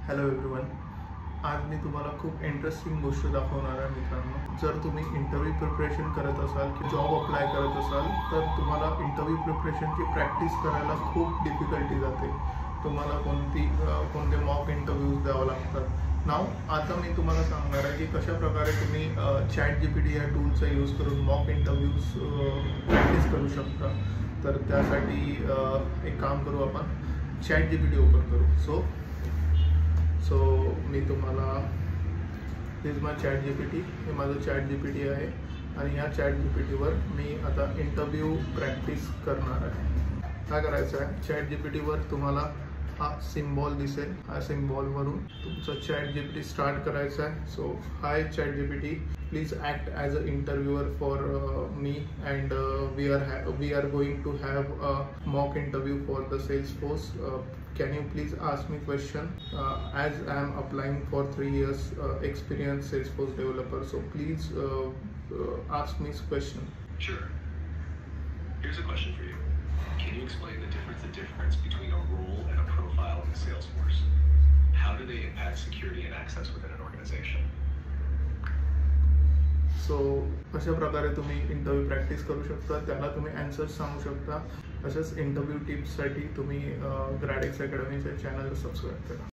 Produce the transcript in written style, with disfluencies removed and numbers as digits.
Hello everyone, आज मी तुम्हाला खूप इंटरेस्टिंग गोष्ट दाखवणार आहे मित्रांनो. जर तुम्ही इंटरव्ह्यू प्रिपरेशन करत असाल की जॉब अप्लाय करत असाल तर तुम्हाला इंटरव्ह्यू प्रिपरेशनची प्रॅक्टिस करायला खूप डिफिकल्टी जाते. तुम्हाला कोणते मॉक इंटरव्ह्यूज द्यावं लागतात. आता मी तुम्हाला सांगणार आहे की कशा प्रकारे तुम्ही ChatGPT या टूलचा यूज करून मॉक इंटरव्ह्यूज प्रॅक्टिस करू शकता. तर त्यासाठी एक काम करू, आपण ChatGPT ओपन करू. सो मी तुम्हाला दिस माय ChatGPT, हे माझं ChatGPT आहे आणि या ChatGPTवर मी आता इंटरव्ह्यू प्रॅक्टिस करणार आहे. काय करायचं आहे, ChatGPTवर तुम्हाला हा सिम्बॉल दिसेल, हा सिम्बॉलवरून तुमचं ChatGPT स्टार्ट करायचं आहे. So high ChatGPT, please act as an interviewer for me, and we are going to have a mock interview for the Salesforce. Can you please ask me question? As I am applying for 3 years experience Salesforce developer, so please ask me question. Sure. Here's a question for you. Can you explain the difference between a role and a profile in Salesforce? How do they impact security and access within an organization? So अशा प्रकारे तुम्ही interview practice करू शकता, त्याला तुम्ही answers सांगू शकता. अशाच इंटरव्ह्यू टिप्ससाठी तुम्ही ग्रॅडेक्स अकॅडमीच्या चॅनलला सबस्क्राईब करा.